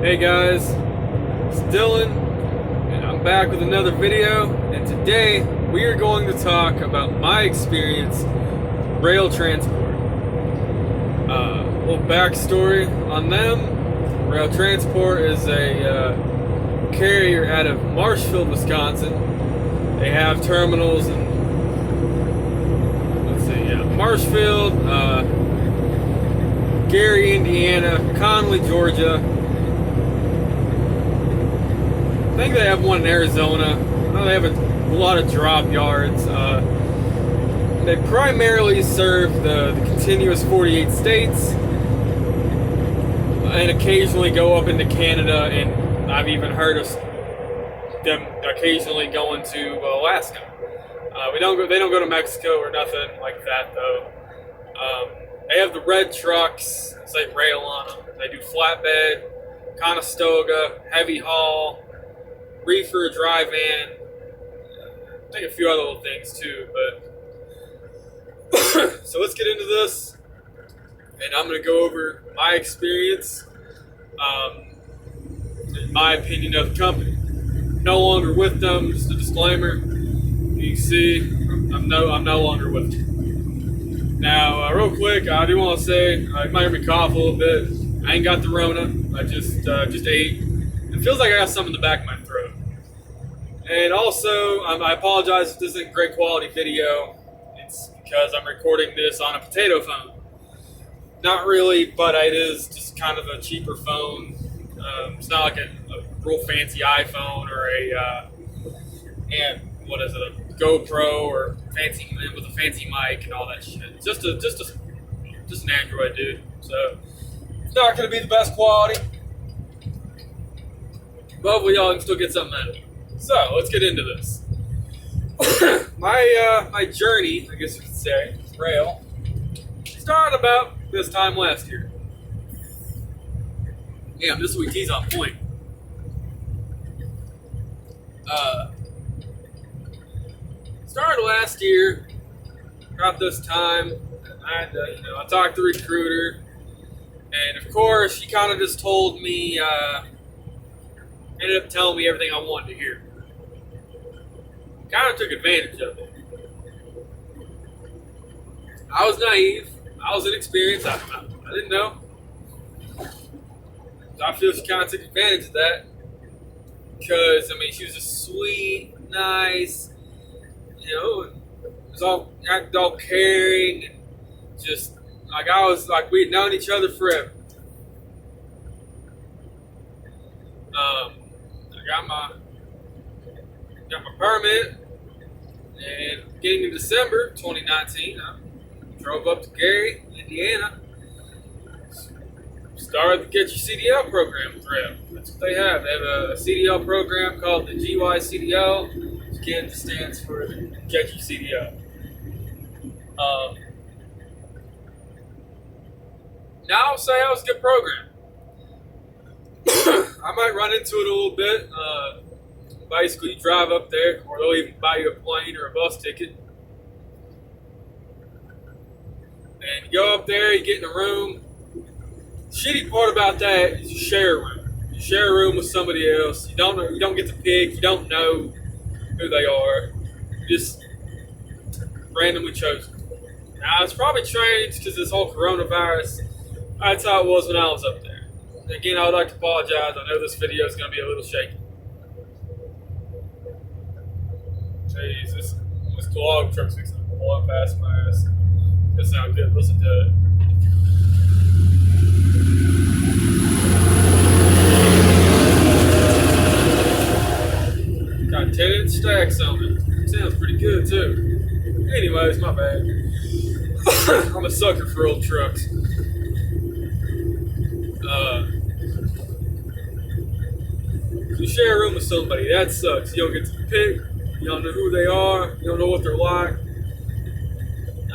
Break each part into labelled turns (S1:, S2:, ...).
S1: Hey guys, it's Dylan, and I'm back with another video, and today we are going to talk about my experience Roehl Transport. A little backstory on them. Roehl Transport is a carrier out of Marshfield, Wisconsin. They have terminals in, Marshfield, Gary, Indiana, Conley, Georgia. I think they have one in Arizona. I know they have a lot of drop yards. They primarily serve the continuous 48 states and occasionally go up into Canada, and I've even heard of them occasionally going to Alaska. They don't go to Mexico or nothing like that though. They have the red trucks, say Roehl on them. They do flatbed, Conestoga, heavy haul, reefer, dry van. I think a few other little things too, but so let's get into this, and I'm going to go over my experience, in my opinion of the company. No longer with them, just a disclaimer. You can see I'm no longer with them. Now, real quick, I do want to say, you might hear me cough a little bit. I ain't got the Rona. I just ate. It feels like I got something in the back of my throat. And also, I apologize if this isn't great quality video. It's because I'm recording this on a potato phone. Not really, but it is just kind of a cheaper phone. It's not like a real fancy iPhone or a GoPro or fancy with a fancy mic and all that shit. Just an Android, dude. So it's not going to be the best quality, but hopefully y'all can still get something out of it. So let's get into this. My journey, I guess you could say, Roehl, started about this time last year. Damn, this week he's on point. Started last year, about this time. I talked to the recruiter, and of course, she kind of just told me, ended up telling me everything I wanted to hear. Kind of took advantage of it. I was naive. I was inexperienced. I didn't know. So I feel she kind of took advantage of that. Because, she was just sweet, nice, acted all caring, and just, we had known each other forever. I got my permit, and beginning of December 2019, I drove up to Gary, Indiana, started the Get Your CDL program with Roehl. That's what they have. They have a CDL program called the GY-CDL, which again stands for Get Your CDL. Now I'll say it was a good program. I might run into it a little bit. Basically, you drive up there, or they'll even buy you a plane or a bus ticket. And you go up there, you get in a room. The shitty part about that is you share a room. You share a room with somebody else. You don't get to pick. You don't know who they are. You're just randomly chosen. Now, it's probably changed because this whole coronavirus. That's how it was when I was up there. Again, I would like to apologize. I know this video is going to be a little shaky. Jeez, this log truck's fixing to blow past my ass. That sounds good. Listen to it. Got 10-inch stacks on it. Sounds pretty good too. Anyways, my bad. I'm a sucker for old trucks. You share a room with somebody, that sucks. You don't get to pick. You don't know who they are. You don't know what they're like.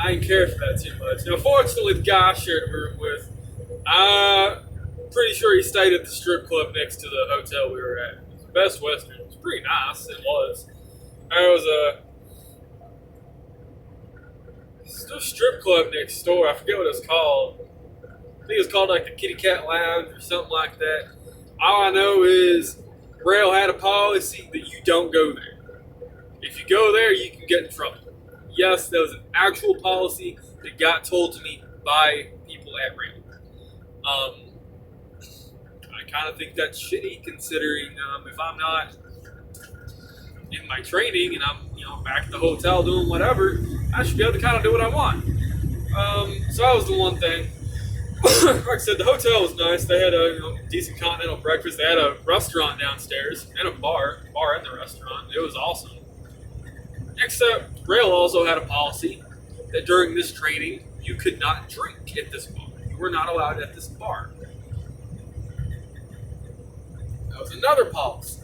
S1: I didn't care for that too much. Now, fortunately, the guy I shared a room with, I'm pretty sure he stayed at the strip club next to the hotel we were at. It was the Best Western. It was pretty nice. It was. There was a strip club next door. I forget what it was called. I think it was called like the Kitty Cat Lounge or something like that. All I know is Roehl had a policy that you don't go there. If you go there, you can get in trouble. Yes, that was an actual policy that got told to me by people at Roehl. I kind of think that's shitty, considering if I'm not in my training and I'm back at the hotel doing whatever, I should be able to kind of do what I want. So that was the one thing. Like I said, the hotel was nice. They had a decent continental breakfast. They had a restaurant downstairs and a bar in the restaurant. It was awesome. Except Roehl also had a policy that during this training you could not drink at this bar. You were not allowed at this bar. That was another policy.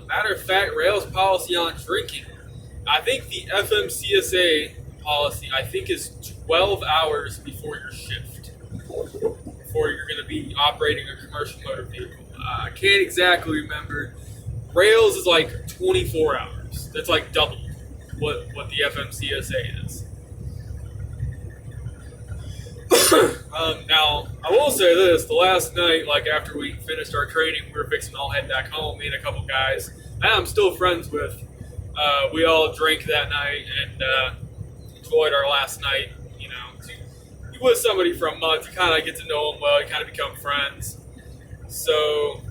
S1: Matter of fact, Roehl's policy on drinking, I think the FMCSA policy, I think is 12 hours before your shift, before you're going to be operating a commercial motor vehicle. I can't exactly remember. Roehl's is like 24 hours. That's like double what the FMCSA is. Now, I will say this, the last night, like after we finished our training, we were fixing to all head back home, me and a couple guys that I'm still friends with. We all drank that night and enjoyed our last night. You with somebody for a month, you kind of get to know them well, you kind of become friends. So,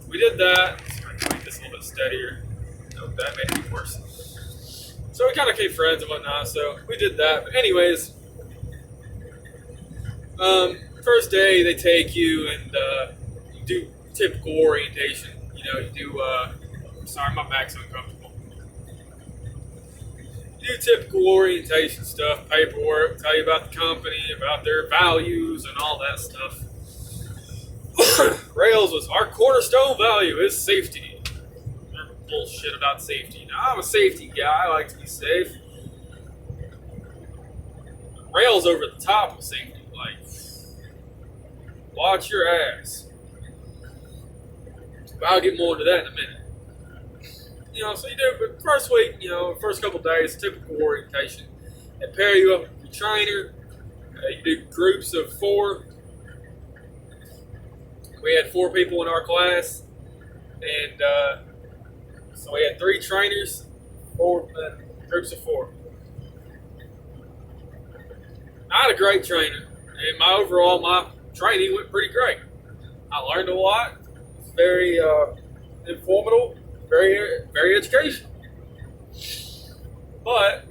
S1: we did that. Sorry, to make this a little bit steadier. No, that made it worse. So we kind of became friends and whatnot, so we did that. But anyways, first day they take you and you do typical orientation. You do, sorry, my back's uncomfortable. You do typical orientation stuff, paperwork, tell you about the company, about their values and all that stuff. Roehl's was our cornerstone value is safety. Bullshit about safety. Now, I'm a safety guy. I like to be safe. Roehl's over the top of safety. Like, watch your ass. But I'll get more into that in a minute. So you do, but first week, first couple days, typical orientation. They pair you up with your trainer. You do groups of 4. We had 4 people in our class, and so we had 3 trainers, 4 groups of 4. I had a great trainer, and my training went pretty great. I learned a lot. It's very informative, very educational. But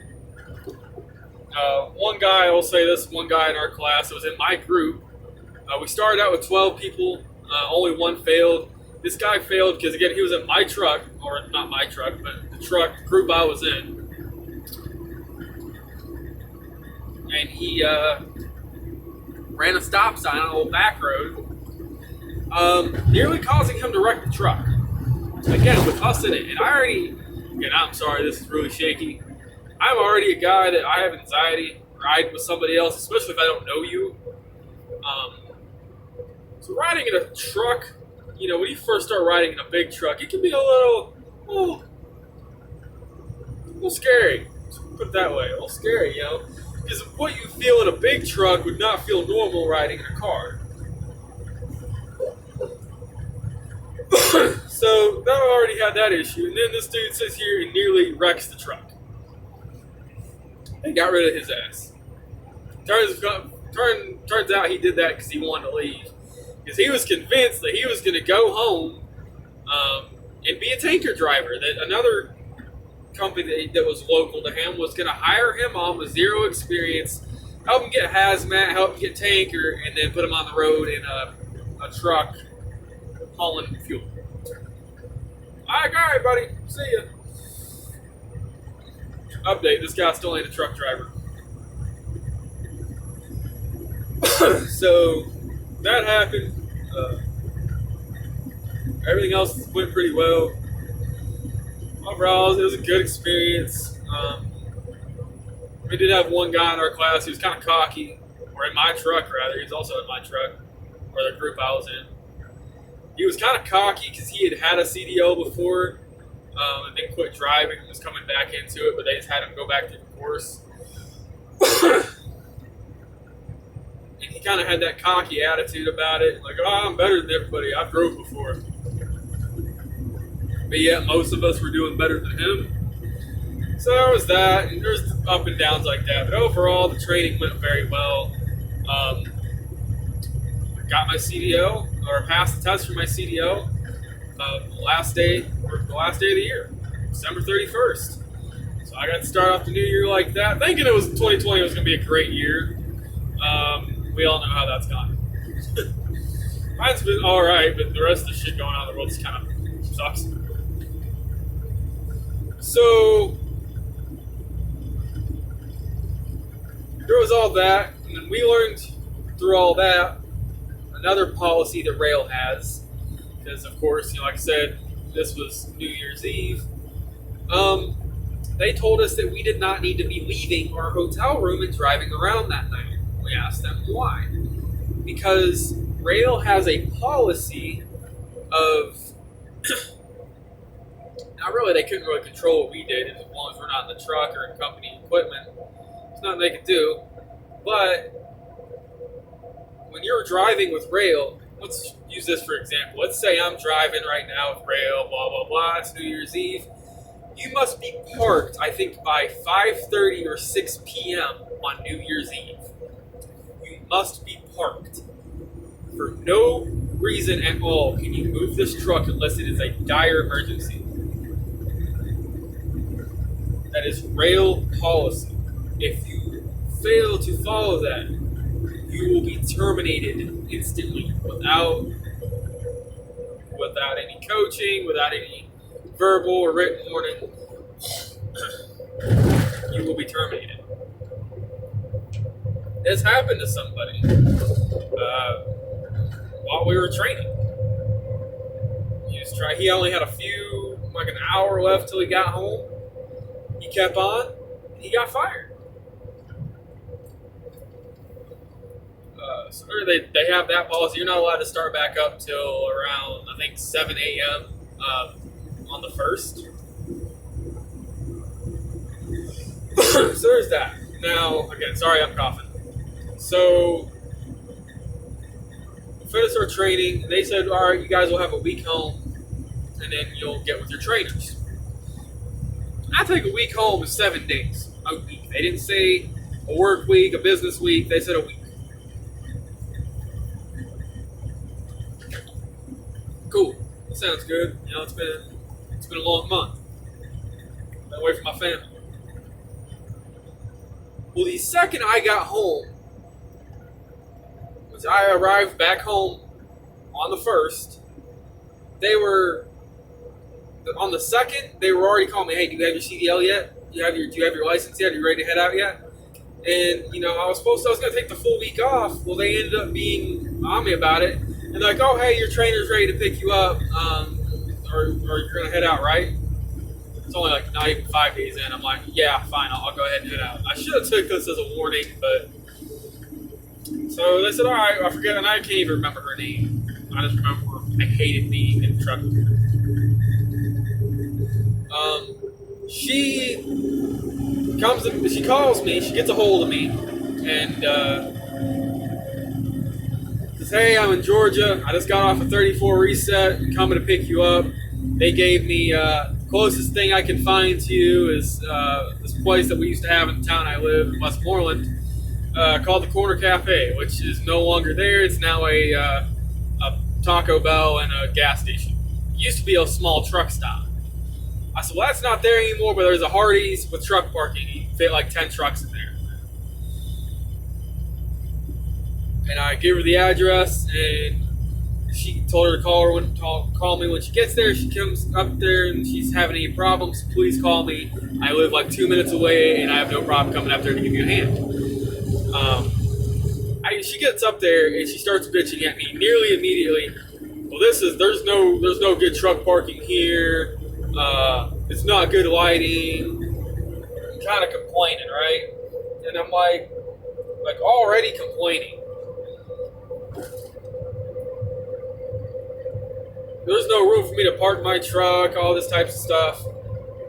S1: one guy, I will say this, one guy in our class that was in my group, we started out with 12 people. Only one failed. This guy failed because, again, he was in my truck, or not my truck, but the group I was in. And he ran a stop sign on an old back road, nearly causing him to wreck the truck. Again, with us in it. And I'm sorry, this is really shaky. I'm already a guy that I have anxiety riding with somebody else, especially if I don't know you. So riding in a truck, when you first start riding in a big truck, it can be a little scary. Let's put it that way, a little scary, because what you feel in a big truck would not feel normal riding in a car. So that already had that issue, and then this dude sits here and nearly wrecks the truck. They got rid of his ass. Turns out he did that because he wanted to leave. Because he was convinced that he was going to go home and be a tanker driver. That another company that was local to him was going to hire him on with zero experience, help him get hazmat, help him get tanker, and then put him on the road in a truck hauling fuel. All right, buddy. See ya. Update, this guy still ain't a truck driver. So that happened. Everything else went pretty well. Overall, it was a good experience. We did have one guy in our class who was kind of cocky, or in my truck rather. He was also in my truck, or the group I was in. He was kind of cocky because he had a CDO before, and then quit driving and was coming back into it, but they just had him go back to the course. And kind of had that cocky attitude about it, like, oh, I'm better than everybody. I've drove before. But yet, most of us were doing better than him. So there was that, and there's up and downs like that. But overall, the training went very well. I got my CDO, or passed the test for my CDO the last day of the year, December 31st. So I got to start off the new year like that, thinking it was 2020 was going to be a great year. We all know how that's gone. Mine's been all right, but the rest of the shit going on in the world just kind of sucks. So there was all that, and then we learned through all that another policy that Roehl has, because of course, like I said, this was New Year's Eve. They told us that we did not need to be leaving our hotel room and driving around that night. We asked them why. Because Roehl has a policy of not really, they couldn't really control what we did as long as we're not in the truck or in company equipment. There's nothing they could do. But when you're driving with Roehl, let's use this for example. Let's say I'm driving right now with Roehl, blah, blah, blah. It's New Year's Eve. You must be parked, I think, by 5:30 or 6 p.m. on New Year's Eve. You must be parked. For no reason at all can you move this truck unless it is a dire emergency. That is Roehl policy. If you fail to follow that, you will be terminated instantly without any coaching, without any verbal or written warning. You will be terminated. This happened to somebody while we were training. He only had like an hour left till he got home. He kept on, and he got fired. So they have that policy. You're not allowed to start back up till around, I think, 7 a.m. On the 1st. So there's that. Now, again, sorry I'm coughing. So we finished our training. They said, all right, you guys will have a week home, and then you'll get with your trainers. I think a week home is 7 days. A week. They didn't say a work week, a business week. They said a week. Cool. That sounds good. It's been a long month. Been away from my family. Well, the second I got home, was I arrived back home on the 1st, on the 2nd, they were already calling me, hey, do you have your CDL yet? Do you have your license yet? Are you ready to head out yet? And, I was going to take the full week off. Well, they ended up being on me about it. And they're like, oh, hey, your trainer's ready to pick you up, or you're going to head out, right? It's only like not even 5 days in. I'm like, yeah, fine, I'll go ahead and head out. I should have took this as a warning, but... So they said, all right, I forget, and I can't even remember her name. I just remember I hated being in the truck with her. She calls me, she gets a hold of me, and says, hey, I'm in Georgia. I just got off a 34 reset. I'm coming to pick you up. They gave me the closest thing I can find to you is this place that we used to have in the town I live in Westmoreland called the Corner Cafe, which is no longer there. It's now a Taco Bell and a gas station. It used to be a small truck stop. I said, well, that's not there anymore, but there's a Hardee's with truck parking. You can fit like 10 trucks in there. And I gave her the address, and she told her to call me when she gets there. She comes up there, and she's having any problems, please call me. I live like 2 minutes away, and I have no problem coming up there to give you a hand. She gets up there, and she starts bitching at me nearly immediately. Well, there's no good truck parking here. It's not good lighting. I'm kind of complaining, right? And I'm like already complaining. There's no room for me to park my truck, all this type of stuff.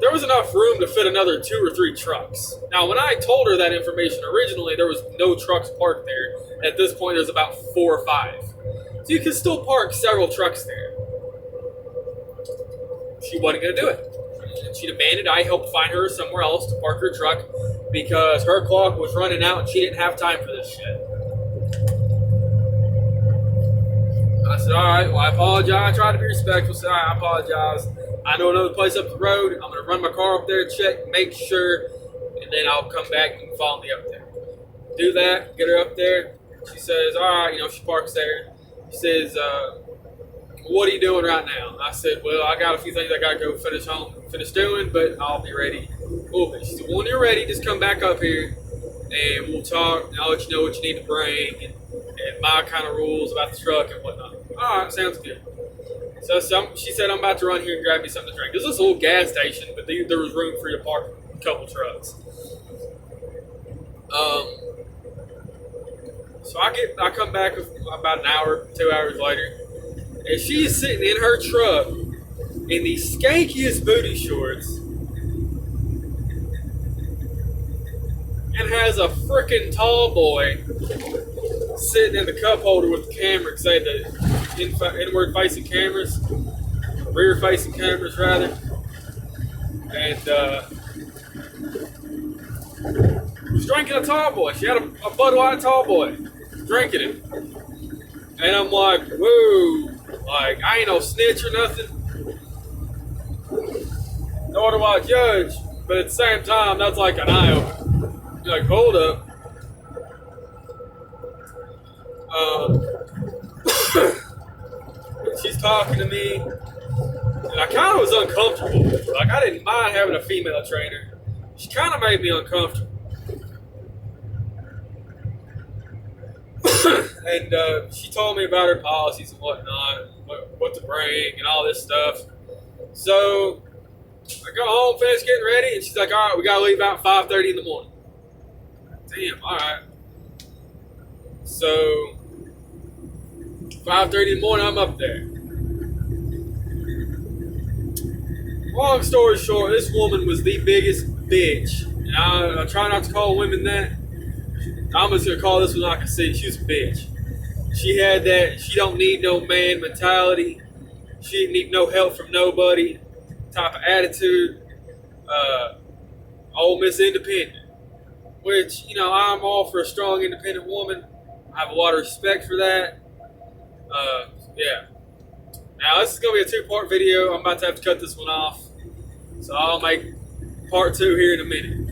S1: there was enough room to fit another 2 or 3 trucks. Now, when I told her that information originally, there was no trucks parked there. At this point, there's about 4 or 5. So you can still park several trucks there. She wasn't going to do it. And she demanded I help find her somewhere else to park her truck because her clock was running out and she didn't have time for this shit. I said, all right, well, I apologize. I tried to be respectful. I said, all right, I apologize. I know another place up the road. I'm going to run my car up there, check, make sure, and then I'll come back and follow me up there. Do that, get her up there. She says, all right, she parks there. She says, what are you doing right now? I said, well, I got a few things I got to go finish doing, but I'll be ready. Okay. She said, well, when you're ready, just come back up here, and we'll talk, and I'll let you know what you need to bring, and my kind of rules about the truck and whatnot. All right, sounds good. So she said, I'm about to run here and grab me something to drink. There's this little gas station, but there was room for you to park a couple trucks. So I come back about an hour, 2 hours later, and she is sitting in her truck in the skankiest booty shorts and has a freaking tall boy sitting in the cup holder with the camera, say the inward facing cameras, rear facing cameras rather, and was drinking a tall boy. She had a Bud White tall boy drinking it, and I'm like, whoa, like I ain't no snitch or nothing, nor do I judge, but at the same time that's like an eye opener. You're like, hold up. She's talking to me, and I kind of was uncomfortable. Like, I didn't mind having a female trainer. She kind of made me uncomfortable. And she told me about her policies and whatnot, what to bring and all this stuff. So I go home, finish getting ready, and she's like, all right, we got to leave out 5:30 in the morning. Damn, all right. So 5:30 in the morning, I'm up there. Long story short, this woman was the biggest bitch. And I try not to call women that. I'm just going to call this one like I see. She was a bitch. She had that she don't need no man mentality. She didn't need no help from nobody type of attitude. Old Miss Independent. Which, I'm all for a strong, independent woman. I have a lot of respect for that. Yeah. Now, this is going to be a 2-part video. I'm about to have to cut this one off. So I'll make part 2 here in a minute.